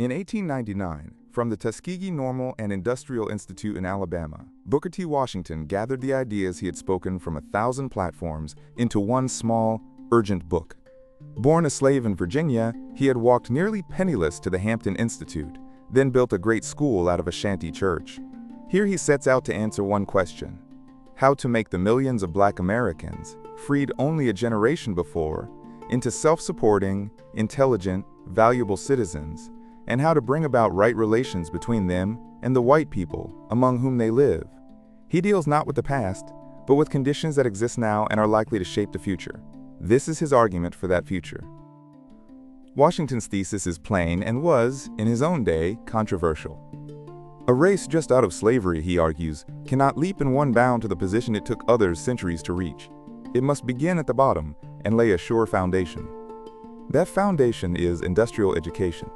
In 1899, from the Tuskegee Normal and Industrial Institute in Alabama, Booker T. Washington gathered the ideas he had spoken from 1,000 platforms into one small, urgent book. Born a slave in Virginia, he had walked nearly penniless to the Hampton Institute, then built a great school out of a shanty church. Here he sets out to answer one question: how to make the millions of Black Americans, freed only a generation before, into self-supporting, intelligent, valuable citizens, and how to bring about right relations between them and the white people among whom they live. He deals not with the past, but with conditions that exist now and are likely to shape the future. This is his argument for that future. Washington's thesis is plain and was, in his own day, controversial. A race just out of slavery, he argues, cannot leap in one bound to the position it took others centuries to reach. It must begin at the bottom and lay a sure foundation. That foundation is industrial education,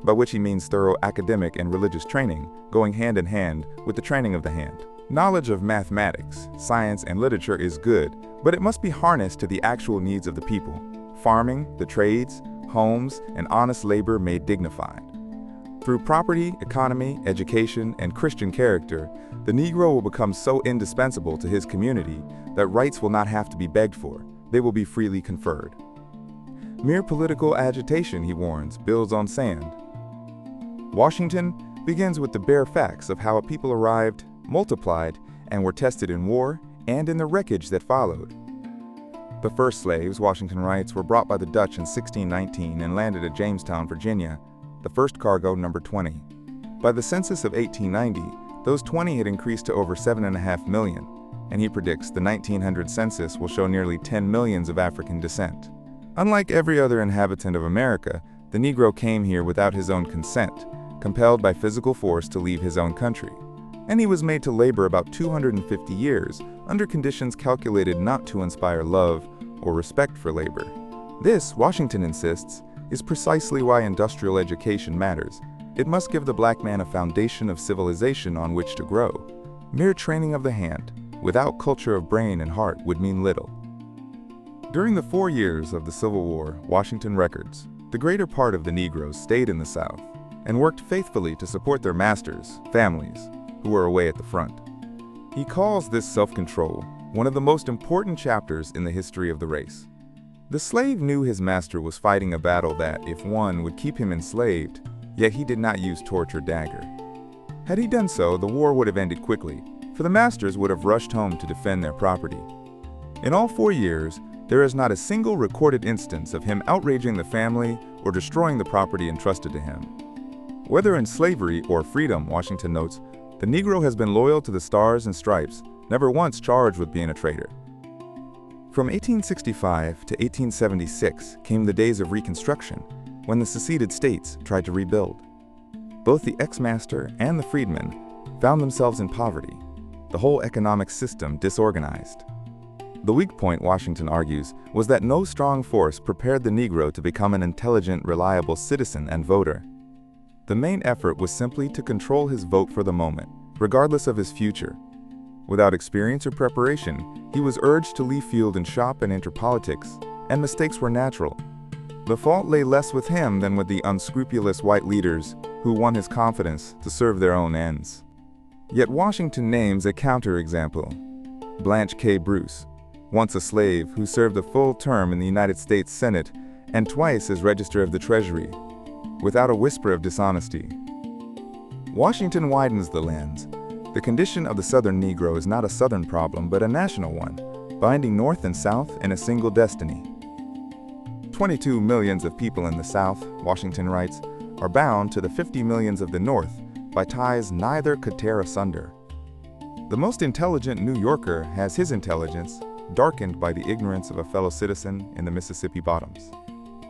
by which he means thorough academic and religious training, going hand in hand with the training of the hand. Knowledge of mathematics, science, and literature is good, but it must be harnessed to the actual needs of the people. Farming, the trades, homes, and honest labor made dignified. Through property, economy, education, and Christian character, the Negro will become so indispensable to his community that rights will not have to be begged for, they will be freely conferred. Mere political agitation, he warns, builds on sand. Washington begins with the bare facts of how a people arrived, multiplied, and were tested in war and in the wreckage that followed. The first slaves, Washington writes, were brought by the Dutch in 1619 and landed at Jamestown, Virginia, the first cargo, number 20. By the census of 1890, those 20 had increased to over 7.5 million, and he predicts the 1900 census will show nearly 10 millions of African descent. Unlike every other inhabitant of America, the Negro came here without his own consent, compelled by physical force to leave his own country, and he was made to labor about 250 years under conditions calculated not to inspire love or respect for labor. This, Washington insists, is precisely why industrial education matters. It must give the black man a foundation of civilization on which to grow. Mere training of the hand, without culture of brain and heart, would mean little. During the 4 years of the Civil War, Washington records, the greater part of the Negroes stayed in the South and worked faithfully to support their masters, families, who were away at the front. He calls this self-control one of the most important chapters in the history of the race. The slave knew his master was fighting a battle that, if won, would keep him enslaved, yet he did not use torch or dagger. Had he done so, the war would have ended quickly, for the masters would have rushed home to defend their property. In all 4 years, there is not a single recorded instance of him outraging the family or destroying the property entrusted to him. Whether in slavery or freedom, Washington notes, the Negro has been loyal to the Stars and Stripes, never once charged with being a traitor. From 1865 to 1876 came the days of Reconstruction, when the seceded states tried to rebuild. Both the ex-master and the freedmen found themselves in poverty, the whole economic system disorganized. The weak point, Washington argues, was that no strong force prepared the Negro to become an intelligent, reliable citizen and voter. The main effort was simply to control his vote for the moment, regardless of his future. Without experience or preparation, he was urged to leave field and shop and enter politics, and mistakes were natural. The fault lay less with him than with the unscrupulous white leaders who won his confidence to serve their own ends. Yet Washington names a counterexample: Blanche K. Bruce, once a slave who served a full term in the United States Senate and twice as Register of the Treasury, without a whisper of dishonesty. Washington widens the lens. The condition of the Southern Negro is not a Southern problem, but a national one, binding North and South in a single destiny. 22 millions of people in the South, Washington writes, are bound to the 50 millions of the North by ties neither could tear asunder. The most intelligent New Yorker has his intelligence darkened by the ignorance of a fellow citizen in the Mississippi bottoms.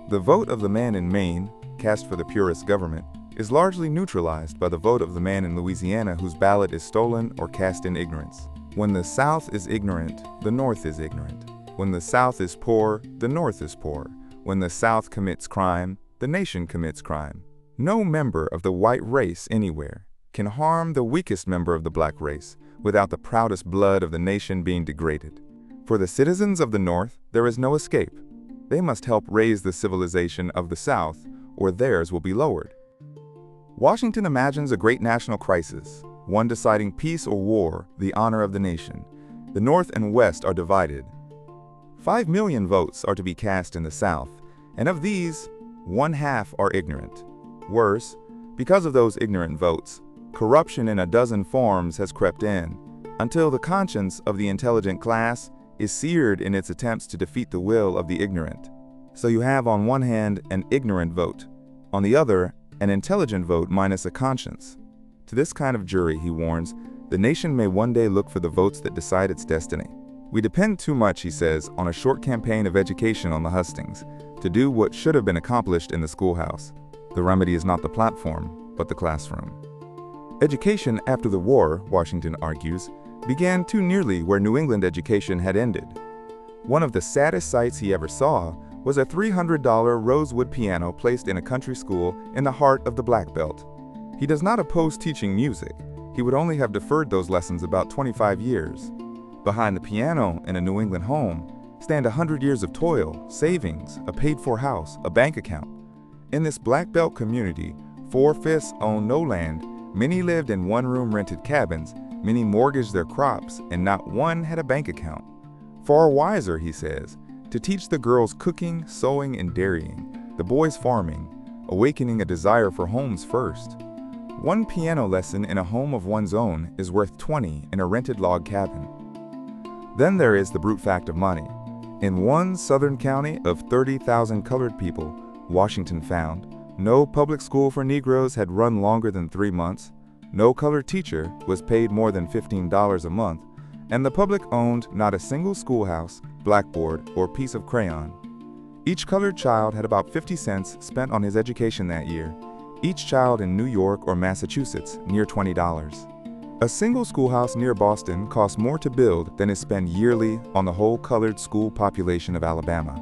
The vote of the man in Maine, cast for the purist government, is largely neutralized by the vote of the man in Louisiana whose ballot is stolen or cast in ignorance. When the South is ignorant, the North is ignorant. When the South is poor, the North is poor. When the South commits crime, the nation commits crime. No member of the white race anywhere can harm the weakest member of the black race without the proudest blood of the nation being degraded. For the citizens of the North, there is no escape. They must help raise the civilization of the South, or theirs will be lowered. Washington imagines a great national crisis, one deciding peace or war, the honor of the nation. The North and West are divided. 5 million votes are to be cast in the South, and of these, 1/2 are ignorant. Worse, because of those ignorant votes, corruption in a dozen forms has crept in, until the conscience of the intelligent class is seared in its attempts to defeat the will of the ignorant. So you have on one hand an ignorant vote, on the other an intelligent vote minus a conscience. To this kind of jury, he warns, the nation may one day look for the votes that decide its destiny. We depend too much, he says, on a short campaign of education on the hustings, to do what should have been accomplished in the schoolhouse. The remedy is not the platform, but the classroom. Education after the war, Washington argues, began too nearly where New England education had ended. One of the saddest sights he ever saw was a $300 rosewood piano placed in a country school in the heart of the Black Belt. He does not oppose teaching music. He would only have deferred those lessons about 25 years. Behind the piano in a New England home stand 100 years of toil, savings, a paid-for house, a bank account. In this Black Belt community, 4/5 owned no land, many lived in one-room rented cabins, many mortgaged their crops, and not one had a bank account. Far wiser, he says, to teach the girls cooking, sewing, and dairying, the boys farming, awakening a desire for homes first. One piano lesson in a home of one's own is worth 20 in a rented log cabin. Then there is the brute fact of money. In one southern county of 30,000 colored people, Washington found, no public school for Negroes had run longer than 3 months, no colored teacher was paid more than $15 a month, and the public owned not a single schoolhouse, blackboard, or piece of crayon. Each colored child had about 50 cents spent on his education that year, each child in New York or Massachusetts near $20. A single schoolhouse near Boston costs more to build than is spent yearly on the whole colored school population of Alabama.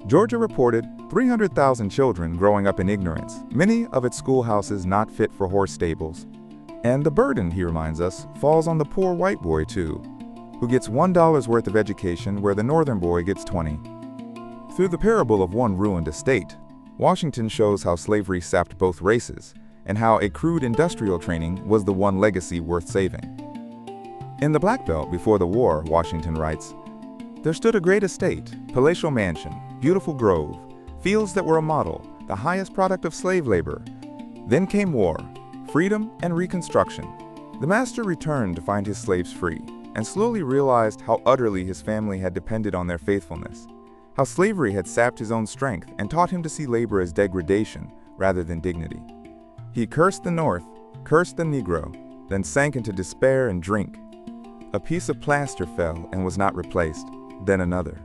Georgia reported 300,000 children growing up in ignorance, many of its schoolhouses not fit for horse stables. And the burden, he reminds us, falls on the poor white boy too, who gets $1 worth of education where the northern boy gets 20. Through the parable of one ruined estate, Washington shows how slavery sapped both races, and how a crude industrial training was the one legacy worth saving. In the Black Belt before the war, Washington writes, there stood a great estate, palatial mansion, beautiful grove, fields that were a model, the highest product of slave labor. Then came war, freedom, and reconstruction. The master returned to find his slaves free, and slowly realized how utterly his family had depended on their faithfulness, how slavery had sapped his own strength and taught him to see labor as degradation rather than dignity. He cursed the North, cursed the Negro, then sank into despair and drink. A piece of plaster fell and was not replaced, then another.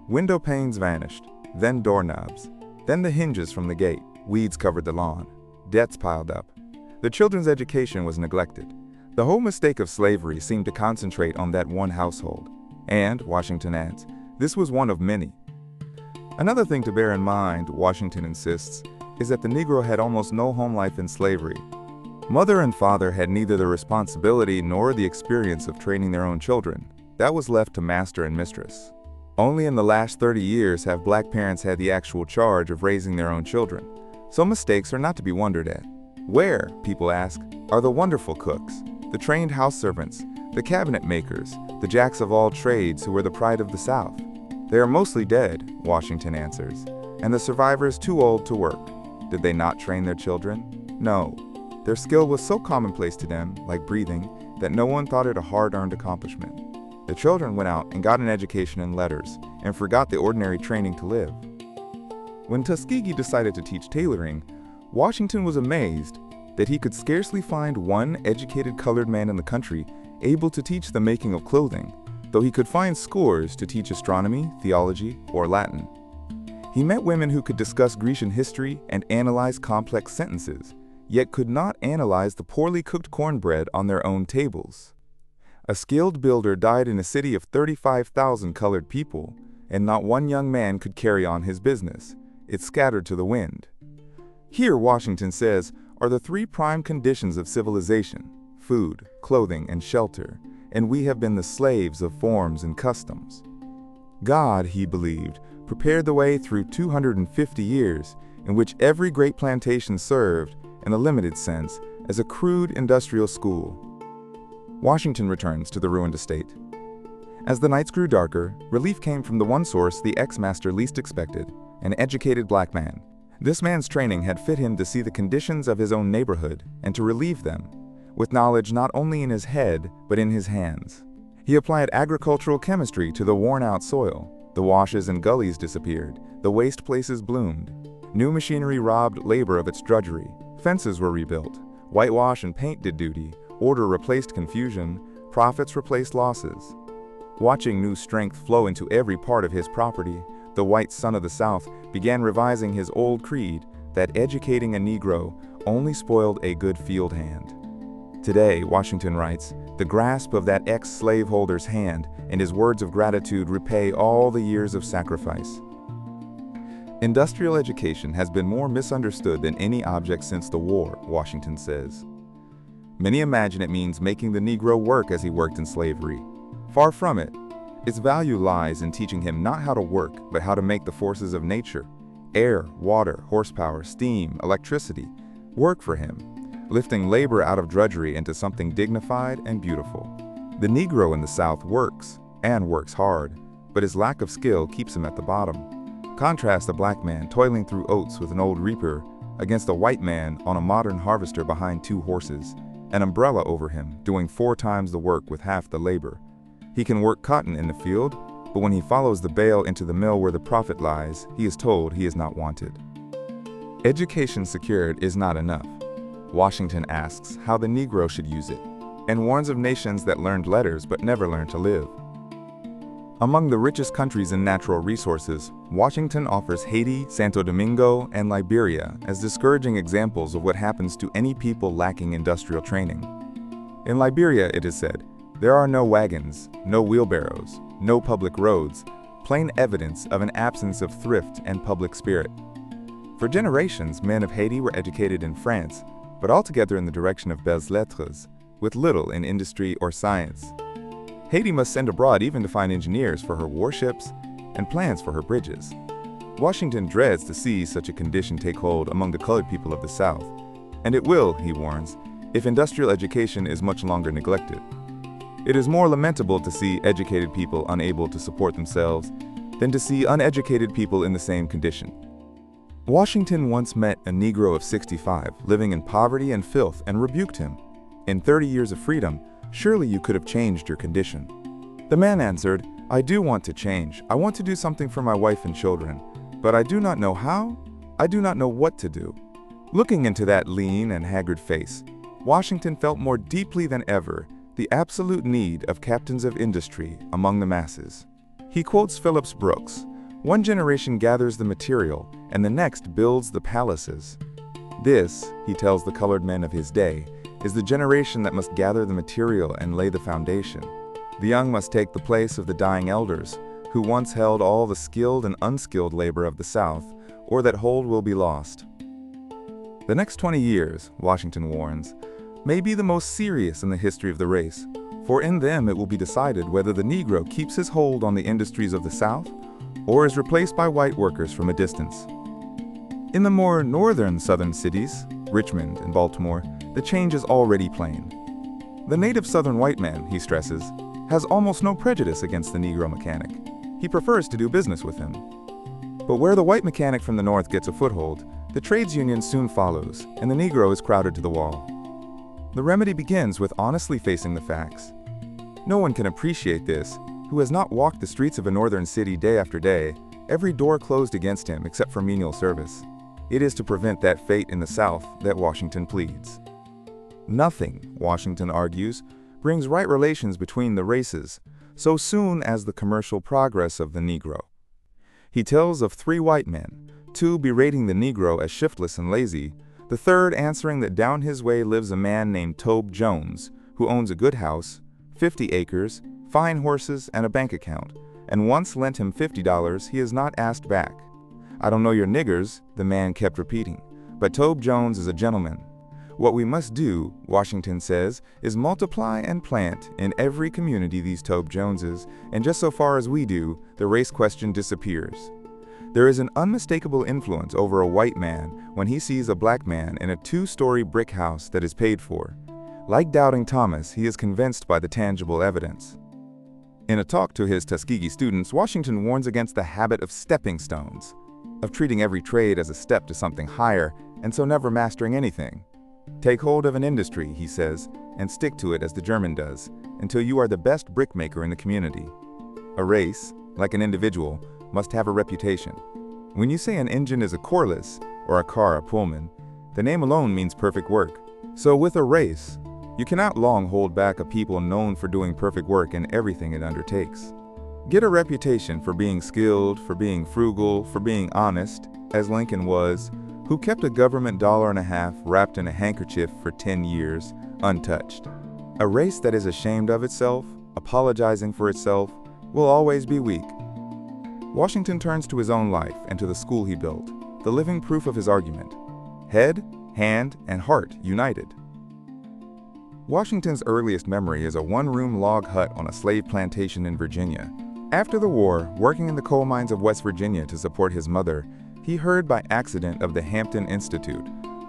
Window panes vanished, then doorknobs, then the hinges from the gate. Weeds covered the lawn. Debts piled up. The children's education was neglected. The whole mistake of slavery seemed to concentrate on that one household. And, Washington adds, this was one of many. Another thing to bear in mind, Washington insists, is that the Negro had almost no home life in slavery. Mother and father had neither the responsibility nor the experience of training their own children. That was left to master and mistress. Only in the last 30 years have black parents had the actual charge of raising their own children. So mistakes are not to be wondered at. Where, people ask, are the wonderful cooks, the trained house servants, the cabinet makers, the jacks of all trades who were the pride of the South? They are mostly dead, Washington answers, and the survivors too old to work. Did they not train their children? No. Their skill was so commonplace to them, like breathing, that no one thought it a hard-earned accomplishment. The children went out and got an education in letters and forgot the ordinary training to live. When Tuskegee decided to teach tailoring, Washington was amazed that he could scarcely find one educated colored man in the country able to teach the making of clothing, though he could find scores to teach astronomy, theology, or Latin. He met women who could discuss Grecian history and analyze complex sentences, yet could not analyze the poorly cooked cornbread on their own tables. A skilled builder died in a city of 35,000 colored people, and not one young man could carry on his business. It scattered to the wind. Here, Washington says, are the 3 prime conditions of civilization: food, clothing, and shelter, and we have been the slaves of forms and customs. God, he believed, prepared the way through 250 years in which every great plantation served, in a limited sense, as a crude industrial school. Washington returns to the ruined estate. As the nights grew darker, relief came from the one source the ex-master least expected, an educated black man. This man's training had fit him to see the conditions of his own neighborhood and to relieve them, with knowledge not only in his head but in his hands. He applied agricultural chemistry to the worn-out soil. The washes and gullies disappeared, the waste places bloomed. New machinery robbed labor of its drudgery. Fences were rebuilt. Whitewash and paint did duty. Order replaced confusion. Profits replaced losses. Watching new strength flow into every part of his property, the white son of the South began revising his old creed that educating a Negro only spoiled a good field hand. Today, Washington writes, the grasp of that ex-slaveholder's hand and his words of gratitude repay all the years of sacrifice. Industrial education has been more misunderstood than any object since the war, Washington says. Many imagine it means making the Negro work as he worked in slavery. Far from it. Its value lies in teaching him not how to work, but how to make the forces of nature, air, water, horsepower, steam, electricity, work for him, lifting labor out of drudgery into something dignified and beautiful. The Negro in the South works, and works hard, but his lack of skill keeps him at the bottom. Contrast a black man toiling through oats with an old reaper against a white man on a modern harvester behind 2 horses, an umbrella over him, doing 4 times the work with half the labor. He can work cotton in the field, but when he follows the bale into the mill where the profit lies, he is told he is not wanted. Education secured is not enough. Washington asks how the Negro should use it, and warns of nations that learned letters but never learned to live. Among the richest countries in natural resources, Washington offers Haiti, Santo Domingo, and Liberia as discouraging examples of what happens to any people lacking industrial training. In Liberia, it is said, there are no wagons, no wheelbarrows, no public roads, plain evidence of an absence of thrift and public spirit. For generations, men of Haiti were educated in France, but altogether in the direction of belles lettres, with little in industry or science. Haiti must send abroad even to find engineers for her warships and plans for her bridges. Washington dreads to see such a condition take hold among the colored people of the South, and it will, he warns, if industrial education is much longer neglected. It is more lamentable to see educated people unable to support themselves than to see uneducated people in the same condition. Washington once met a Negro of 65 living in poverty and filth and rebuked him. In 30 years of freedom, surely you could have changed your condition. The man answered, I do want to change. I want to do something for my wife and children, but I do not know how. I do not know what to do. Looking into that lean and haggard face, Washington felt more deeply than ever the absolute need of captains of industry among the masses. He quotes Phillips Brooks, one generation gathers the material and the next builds the palaces. This, he tells the colored men of his day, is the generation that must gather the material and lay the foundation. The young must take the place of the dying elders, who once held all the skilled and unskilled labor of the South, or that hold will be lost. The next 20 years, Washington warns, may be the most serious in the history of the race, for in them it will be decided whether the Negro keeps his hold on the industries of the South or is replaced by white workers from a distance. In the more northern southern cities, Richmond and Baltimore, the change is already plain. The native southern white man, he stresses, has almost no prejudice against the Negro mechanic. He prefers to do business with him. But where the white mechanic from the north gets a foothold, the trades union soon follows, and the Negro is crowded to the wall. The remedy begins with honestly facing the facts. No one can appreciate this who has not walked the streets of a northern city day after day, every door closed against him except for menial service. It is to prevent that fate in the South that Washington pleads. Nothing, Washington argues, brings right relations between the races so soon as the commercial progress of the Negro. He tells of 3 white men, 2 berating the Negro as shiftless and lazy, the third answering that down his way lives a man named Tobe Jones, who owns a good house, 50 acres, fine horses, and a bank account, and once lent him $50 he has not asked back. I don't know your niggers, the man kept repeating, but Tobe Jones is a gentleman. What we must do, Washington says, is multiply and plant in every community these Tobe Joneses, and just so far as we do, the race question disappears. There is an unmistakable influence over a white man when he sees a black man in a two-story brick house that is paid for. Like doubting Thomas, he is convinced by the tangible evidence. In a talk to his Tuskegee students, Washington warns against the habit of stepping stones, of treating every trade as a step to something higher, and so never mastering anything. Take hold of an industry, he says, and stick to it as the German does, until you are the best brickmaker in the community. A race, like an individual, must have a reputation. When you say an engine is a Corliss, or a car a Pullman, the name alone means perfect work. So with a race, you cannot long hold back a people known for doing perfect work in everything it undertakes. Get a reputation for being skilled, for being frugal, for being honest, as Lincoln was, who kept a government $1.50 wrapped in a handkerchief for 10 years, untouched. A race that is ashamed of itself, apologizing for itself, will always be weak. Washington turns to his own life and to the school he built, the living proof of his argument. Head, hand, and heart united. Washington's earliest memory is a one-room log hut on a slave plantation in Virginia. After the war, working in the coal mines of West Virginia to support his mother, he heard by accident of the Hampton Institute,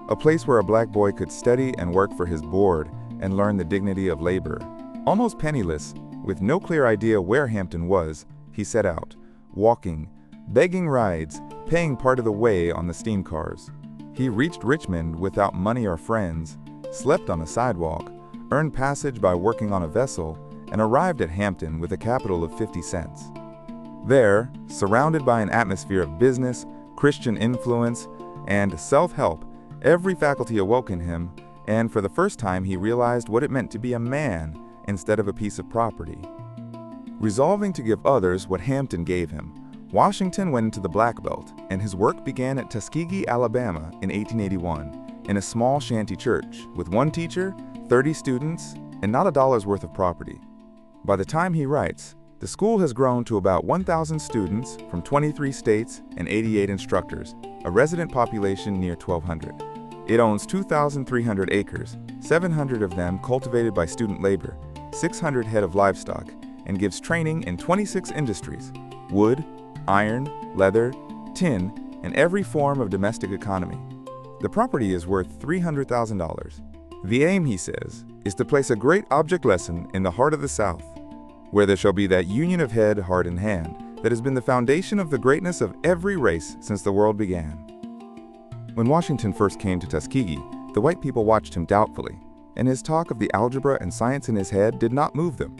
a place where a black boy could study and work for his board and learn the dignity of labor. Almost penniless, with no clear idea where Hampton was, he set out, walking, begging rides, paying part of the way on the steam cars. He reached Richmond without money or friends, slept on a sidewalk, earned passage by working on a vessel, and arrived at Hampton with a capital of 50 cents. There, surrounded by an atmosphere of business, Christian influence, and self-help, every faculty awoke in him, and for the first time he realized what it meant to be a man instead of a piece of property. Resolving to give others what Hampton gave him, Washington went into the Black Belt, and his work began at Tuskegee, Alabama in 1881, in a small shanty church, with one teacher, 30 students, and not a dollar's worth of property. By the time he writes, the school has grown to about 1,000 students from 23 states and 88 instructors, a resident population near 1,200. It owns 2,300 acres, 700 of them cultivated by student labor, 600 head of livestock, and gives training in 26 industries: wood, iron, leather, tin, and every form of domestic economy. The property is worth $300,000. The aim, he says, is to place a great object lesson in the heart of the South, where there shall be that union of head, heart, and hand that has been the foundation of the greatness of every race since the world began. When Washington first came to Tuskegee, the white people watched him doubtfully, and his talk of the algebra and science in his head did not move them.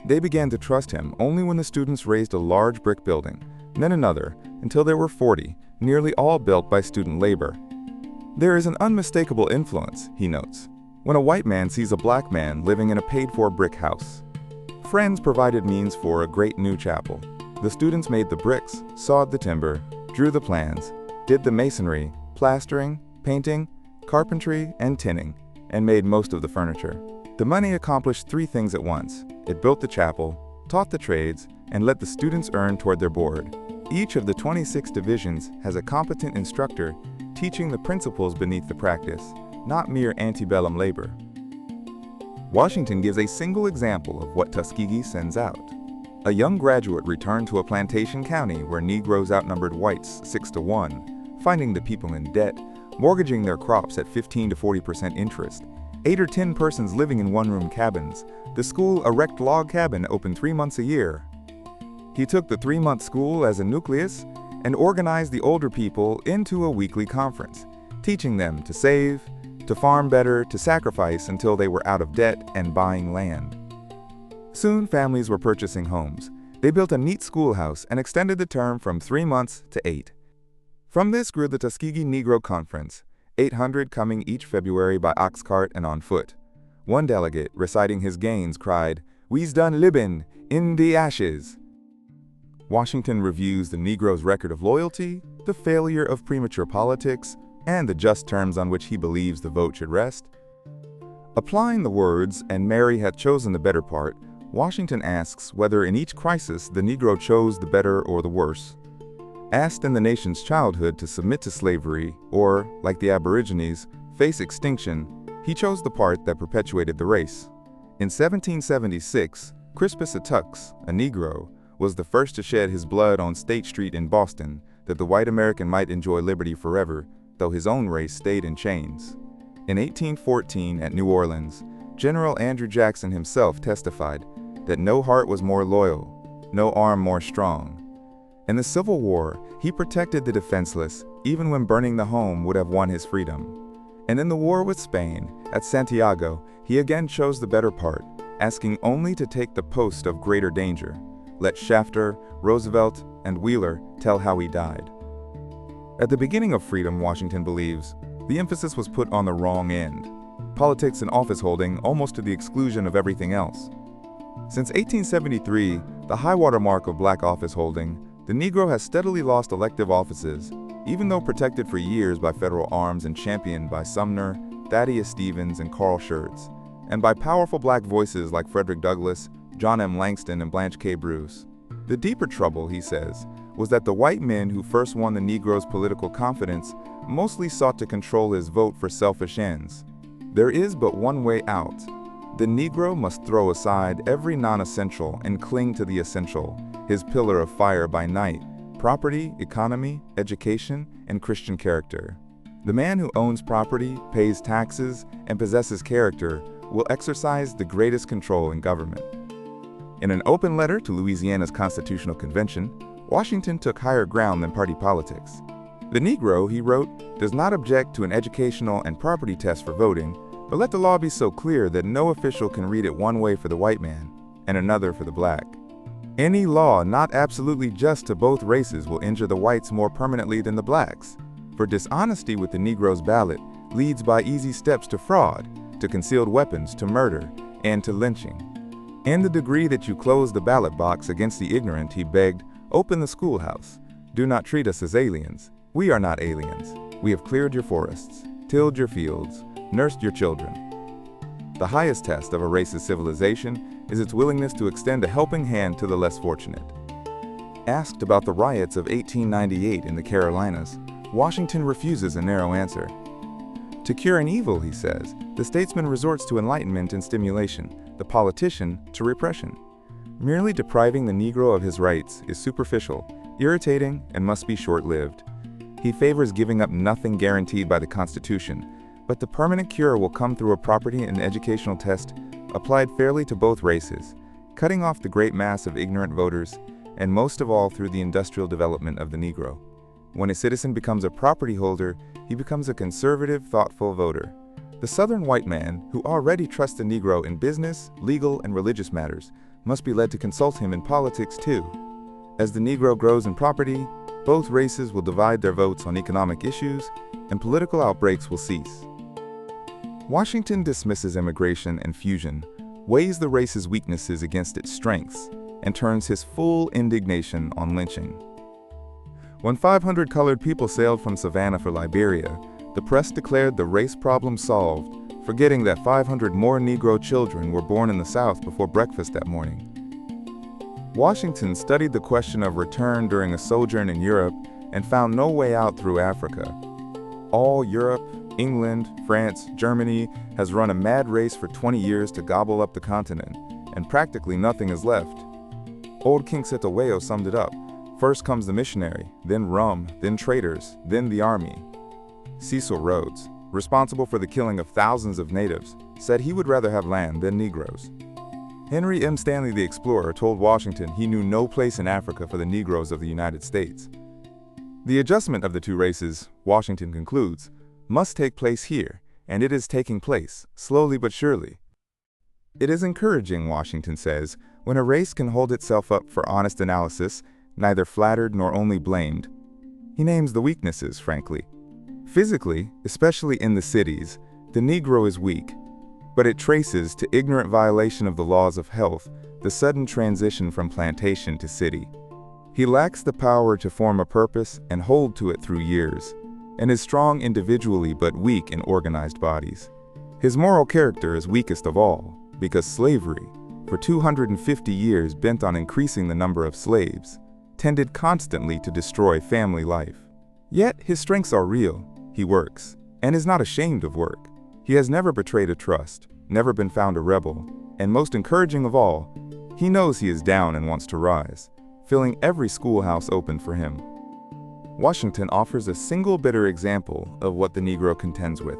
They began to trust him only when the students raised a large brick building, then another, until there were 40, nearly all built by student labor. There is an unmistakable influence, he notes, when a white man sees a black man living in a paid-for brick house. Friends provided means for a great new chapel. The students made the bricks, sawed the timber, drew the plans, did the masonry, plastering, painting, carpentry, and tinning, and made most of the furniture. The money accomplished three things at once. It built the chapel, taught the trades, and let the students earn toward their board. Each of the 26 divisions has a competent instructor teaching the principles beneath the practice, not mere antebellum labor. Washington gives a single example of what Tuskegee sends out. A young graduate returned to a plantation county where Negroes outnumbered whites 6-1, finding the people in debt, mortgaging their crops at 15 to 40% interest, 8 or 10 persons living in one-room cabins. The school, a wrecked log cabin, opened 3 months a year. He took the 3-month school as a nucleus and organized the older people into a weekly conference, teaching them to save, to farm better, to sacrifice until they were out of debt and buying land. Soon families were purchasing homes. They built a neat schoolhouse and extended the term from 3 months to 8. From this grew the Tuskegee Negro Conference, 800 coming each February by ox cart and on foot. One delegate, reciting his gains, cried, "We's done libin' in the ashes." Washington reviews the Negro's record of loyalty, the failure of premature politics, and the just terms on which he believes the vote should rest. Applying the words, "and Mary hath chosen the better part," Washington asks whether in each crisis the Negro chose the better or the worse. Asked in the nation's childhood to submit to slavery or, like the Aborigines, face extinction, he chose the part that perpetuated the race. In 1776, Crispus Attucks, a Negro, was the first to shed his blood on State Street in Boston that the white American might enjoy liberty forever, though his own race stayed in chains. In 1814, at New Orleans, General Andrew Jackson himself testified that no heart was more loyal, no arm more strong. In the Civil War, he protected the defenseless, even when burning the home would have won his freedom. And in the war with Spain, at Santiago, he again chose the better part, asking only to take the post of greater danger. Let Shafter, Roosevelt, and Wheeler tell how he died. At the beginning of freedom, Washington believes, the emphasis was put on the wrong end. Politics and office holding almost to the exclusion of everything else. Since 1873, the high-water mark of black office holding, the Negro has steadily lost elective offices, even though protected for years by federal arms and championed by Sumner, Thaddeus Stevens, and Carl Schurz, and by powerful black voices like Frederick Douglass, John M. Langston, and Blanche K. Bruce. The deeper trouble, he says, was that the white men who first won the Negro's political confidence mostly sought to control his vote for selfish ends. There is but one way out. The Negro must throw aside every non-essential and cling to the essential, his pillar of fire by night: property, economy, education, and Christian character. The man who owns property, pays taxes, and possesses character will exercise the greatest control in government. In an open letter to Louisiana's Constitutional Convention, Washington took higher ground than party politics. The Negro, he wrote, does not object to an educational and property test for voting, but let the law be so clear that no official can read it one way for the white man and another for the black. Any law not absolutely just to both races will injure the whites more permanently than the blacks, for dishonesty with the Negro's ballot leads by easy steps to fraud, to concealed weapons, to murder, and to lynching. In the degree that you close the ballot box against the ignorant, he begged, open the schoolhouse. Do not treat us as aliens. We are not aliens. We have cleared your forests, tilled your fields, nursed your children. The highest test of a race's civilization is its willingness to extend a helping hand to the less fortunate. Asked about the riots of 1898 in the Carolinas, Washington refuses a narrow answer. To cure an evil, he says, the statesman resorts to enlightenment and stimulation, the politician to repression. Merely depriving the Negro of his rights is superficial, irritating, and must be short-lived. He favors giving up nothing guaranteed by the Constitution, but the permanent cure will come through a property and educational test applied fairly to both races, cutting off the great mass of ignorant voters, and most of all through the industrial development of the Negro. When a citizen becomes a property holder, he becomes a conservative, thoughtful voter. The Southern white man, who already trusts the Negro in business, legal, and religious matters, must be led to consult him in politics too. As the Negro grows in property, both races will divide their votes on economic issues, and political outbreaks will cease. Washington dismisses immigration and fusion, weighs the race's weaknesses against its strengths, and turns his full indignation on lynching. When 500 colored people sailed from Savannah for Liberia, the press declared the race problem solved, forgetting that 500 more Negro children were born in the South before breakfast that morning. Washington studied the question of return during a sojourn in Europe and found no way out through Africa. All Europe, England, France, Germany has run a mad race for 20 years to gobble up the continent, and practically nothing is left. Old King Cetaweo summed it up. First comes the missionary, then rum, then traders, then the army. Cecil Rhodes, responsible for the killing of thousands of natives, said he would rather have land than Negroes. Henry M. Stanley the explorer told Washington he knew no place in Africa for the Negroes of the United States. The adjustment of the two races, Washington concludes, must take place here, and it is taking place, slowly but surely. It is encouraging, Washington says, when a race can hold itself up for honest analysis, neither flattered nor only blamed. He names the weaknesses, frankly. Physically, especially in the cities, the Negro is weak, but it traces to ignorant violation of the laws of health the sudden transition from plantation to city. He lacks the power to form a purpose and hold to it through years, and is strong individually but weak in organized bodies. His moral character is weakest of all, because slavery, for 250 years bent on increasing the number of slaves, tended constantly to destroy family life. Yet his strengths are real. He works, and is not ashamed of work. He has never betrayed a trust, never been found a rebel, and most encouraging of all, he knows he is down and wants to rise, filling every schoolhouse open for him. Washington offers a single bitter example of what the Negro contends with.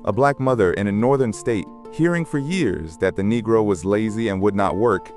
A black mother in a northern state, hearing for years that the Negro was lazy and would not work,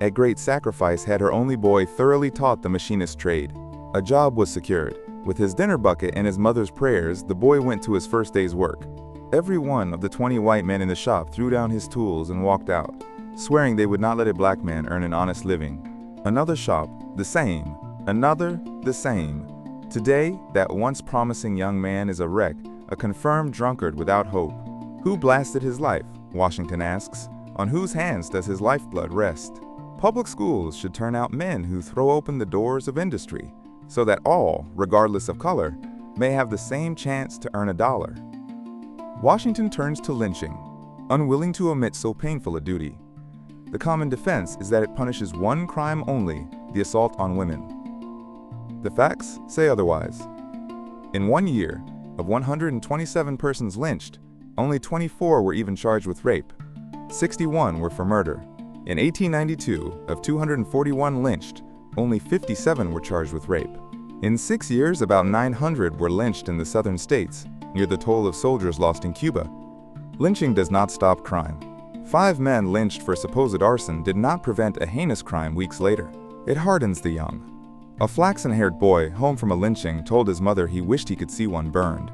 at great sacrifice had her only boy thoroughly taught the machinist trade. A job was secured. With his dinner bucket and his mother's prayers, the boy went to his first day's work. Every one of the 20 white men in the shop threw down his tools and walked out, swearing they would not let a black man earn an honest living. Another shop, the same. Another, the same. Today, that once promising young man is a wreck, a confirmed drunkard without hope. Who blasted his life? Washington asks. On whose hands does his lifeblood rest? Public schools should turn out men who throw open the doors of industry, so that all, regardless of color, may have the same chance to earn $1. Washington turns to lynching, unwilling to omit so painful a duty. The common defense is that it punishes one crime only, the assault on women. The facts say otherwise. In 1 year, of 127 persons lynched, only 24 were even charged with rape. 61 were for murder. In 1892, of 241 lynched, only 57 were charged with rape. In 6 years, about 900 were lynched in the southern states, near the toll of soldiers lost in Cuba. Lynching does not stop crime. 5 men lynched for supposed arson did not prevent a heinous crime weeks later. It hardens the young. A flaxen-haired boy, home from a lynching, told his mother he wished he could see one burned.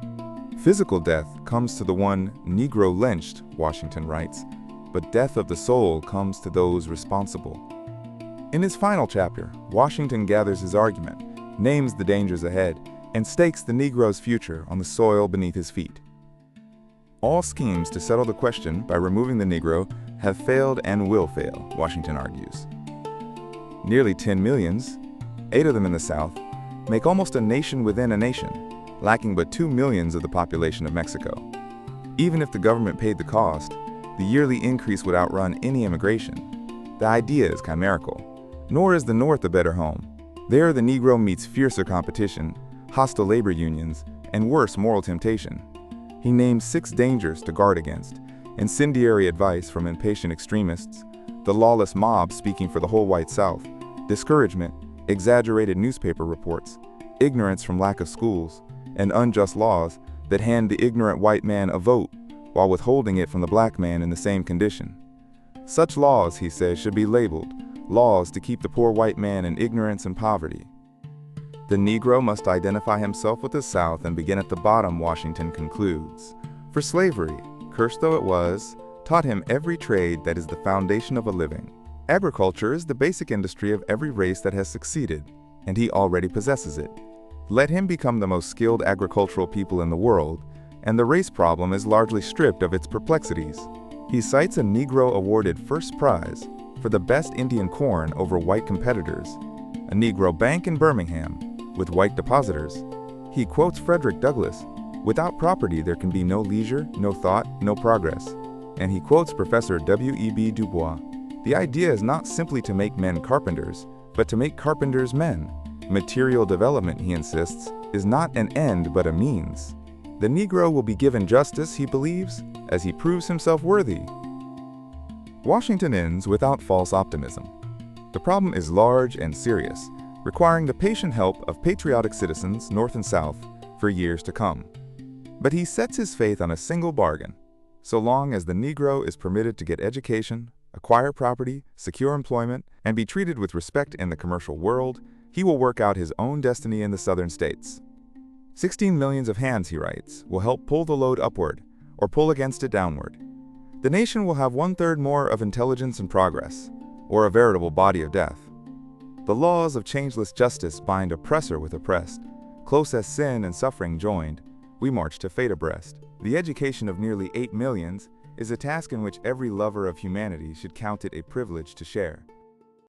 Physical death comes to the one Negro lynched, Washington writes, but death of the soul comes to those responsible. In his final chapter, Washington gathers his argument, names the dangers ahead, and stakes the Negro's future on the soil beneath his feet. All schemes to settle the question by removing the Negro have failed and will fail, Washington argues. Nearly 10 millions, 8 of them in the South, make almost a nation within a nation, lacking but 2 millions of the population of Mexico. Even if the government paid the cost, the yearly increase would outrun any immigration. The idea is chimerical. Nor is the North a better home. There the Negro meets fiercer competition, hostile labor unions, and worse moral temptation. He names 6 dangers to guard against: incendiary advice from impatient extremists, the lawless mob speaking for the whole white South, discouragement, exaggerated newspaper reports, ignorance from lack of schools, and unjust laws that hand the ignorant white man a vote while withholding it from the black man in the same condition. Such laws, he says, should be labeled laws to keep the poor white man in ignorance and poverty. The Negro must identify himself with the South and begin at the bottom, Washington concludes. For slavery, cursed though it was, taught him every trade that is the foundation of a living. Agriculture is the basic industry of every race that has succeeded, and he already possesses it. Let him become the most skilled agricultural people in the world, and the race problem is largely stripped of its perplexities. He cites a Negro awarded first prize for the best Indian corn over white competitors, a Negro bank in Birmingham with white depositors. He quotes Frederick Douglass, "Without property there can be no leisure, no thought, no progress." And he quotes Professor W.E.B. Du Bois. The idea is not simply to make men carpenters, but to make carpenters men. Material development, he insists, is not an end but a means. The Negro will be given justice, he believes, as he proves himself worthy. Washington ends without false optimism. The problem is large and serious, requiring the patient help of patriotic citizens, North and South, for years to come. But he sets his faith on a single bargain. So long as the Negro is permitted to get education, acquire property, secure employment, and be treated with respect in the commercial world, he will work out his own destiny in the southern states. 16 millions of hands, he writes, will help pull the load upward, or pull against it downward. The nation will have 1/3 more of intelligence and progress, or a veritable body of death. The laws of changeless justice bind oppressor with oppressed. Close as sin and suffering joined, we march to fate abreast. The education of nearly 8 millions is a task in which every lover of humanity should count it a privilege to share.